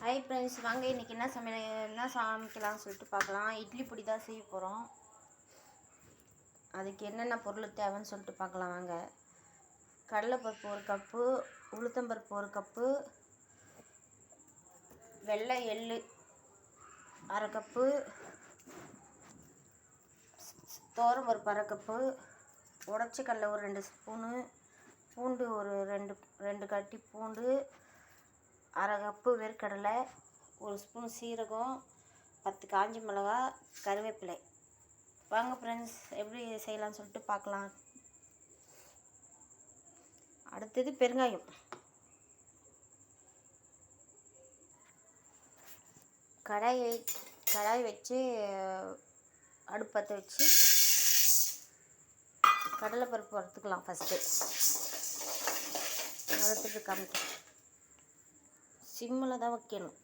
Hi friends, வாங்க இன்றைக்கி என்ன சமைக்கலாம்னு சொல்லிட்டு பார்க்கலாம். இட்லி பொடி தான் செய்ய போகிறோம். அதுக்கு என்னென்ன பொருள் தேவைன்னு சொல்லிட்டு பார்க்கலாம் வாங்க. கடலைப்பருப்பு 1 கப்பு, உளுத்தம்பருப்பு 1 கப்பு, வெள்ளை எள்ளு 1/2 கப்பு, துவரம்பருப்பு 1/2 கப்பு, உடச்ச கடலை ஒரு 2 ஸ்பூனு, பூண்டு ஒரு 2 கட்டி பூண்டு, 1/2 கப்பு வேர்க்கடலை, 1 ஸ்பூன் சீரகம், 10 காஞ்ச மிளகா, கருவேப்பிலை. வாங்க ஃப்ரெண்ட்ஸ், எப்படி செய்யலாம்னு சொல்லிட்டு பார்க்கலாம். அடுத்தது பெருங்காயம். கடாய் வச்சு அடுப்பத்தை வச்சு கடலைப்பருப்பு வறுத்துக்கலாம். ஃபஸ்ட்டு வறுத்துட்டு காமிக்கலாம். சிம்மில் தான் வைக்கணும்,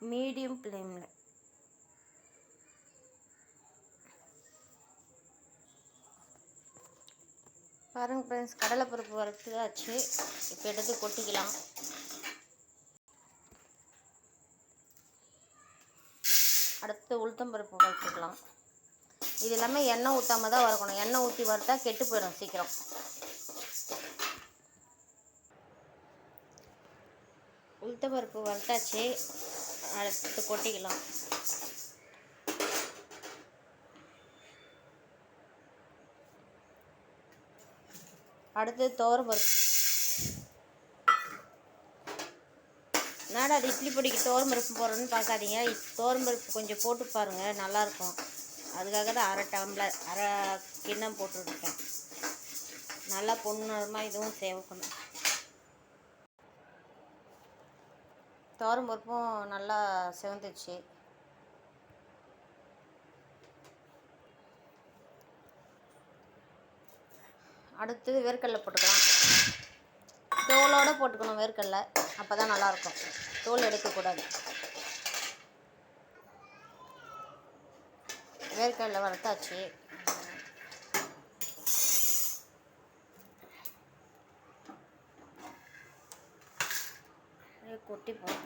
மீடியம் ஃப்ளேமில். பாருங்கள் ஃப்ரெண்ட்ஸ், கடலைப்பருப்பு வறுத்தாச்சு. இப்போ எடுத்து கொட்டிக்கலாம். அடுத்து உளுத்தம்பருப்பு வறுத்துக்கலாம். இது எல்லாமே எண்ணெய் ஊற்றாமல் தான் வறுக்கணும். எண்ணெய் ஊற்றி வறுத்தா கெட்டு போயிடும் சீக்கிரம். உளுத்தம்பருப்பு வறுத்தாச்சு, அடுத்து கொட்டிக்கலாம். அடுத்து துவரம்பருப்பு. என்னடா அது இட்லி பொடிக்கு துவரம்பருப்பு போடுறோன்னு பார்க்காதீங்க. துவரம்பருப்பு கொஞ்சம் போட்டு பாருங்கள், நல்லாயிருக்கும். அதுக்காக தான் அரை கிண்ணம் போட்டுருக்கேன். நல்லா பொன்னிறமாக இதுவும் சேவக்கணும். துவரம்பருப்பும் நல்லா செவந்துச்சு. அடுத்து வேர்க்கடலை போட்டுக்கலாம். தோலோடு போட்டுக்கணும் வேர்க்கடலை, அப்போ தான் நல்லாயிருக்கும். தோல் எடுக்கக்கூடாது. வேர்க்கடலை வறுத்தாச்சு. கொட்டிப்போம்.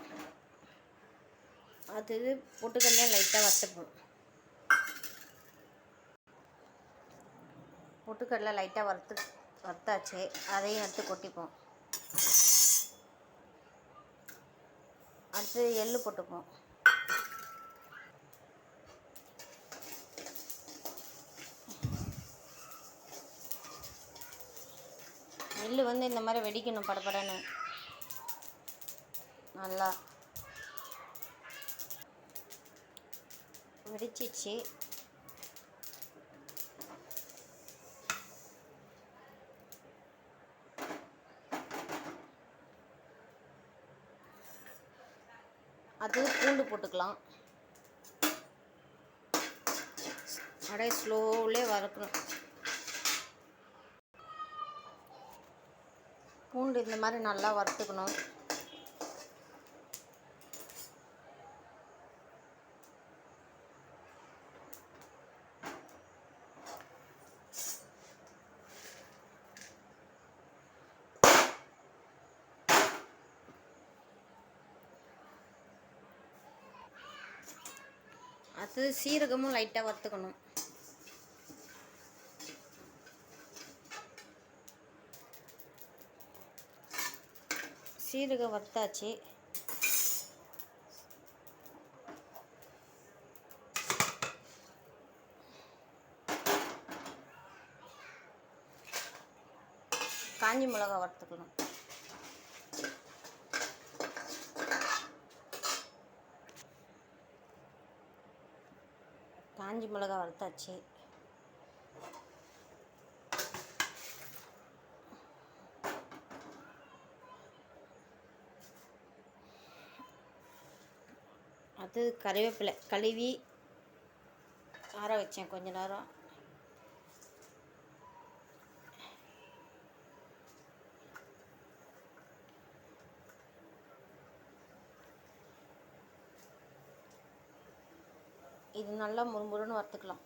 அது பொட்டுக்கடலையே லைட்டாக வறுத்துப்போம். பொட்டுக்கடலை லைட்டாக வறுத்தாச்சு. அதையும் எடுத்து கொட்டிப்போம். அடுத்து எள்ளு போட்டுப்போம். எள்ளு இந்த மாதிரி வெடிக்கணும், படப்படன்னு நல்லா வெடிச்சிச்சு. அது பூண்டு போட்டுக்கலாம். அப்படியே ஸ்லோவிலே வறுக்கணும். பூண்டு இந்த மாதிரி நல்லா வறுத்துக்கணும். அது சீரகமும் லைட்டாக வறுத்துக்கணும். சீரகம் வறுத்தாச்சு. காஞ்ச மிளகாய் வறுத்துக்கணும். காஞ்சி மிளகாய் வறுத்தாச்சு. அது கறிவேப்பிலை கழுவி ஆற வச்சேன் கொஞ்ச நேரம். இது நல்லா முறுமுறுன்னு வறுத்துக்கலாம்.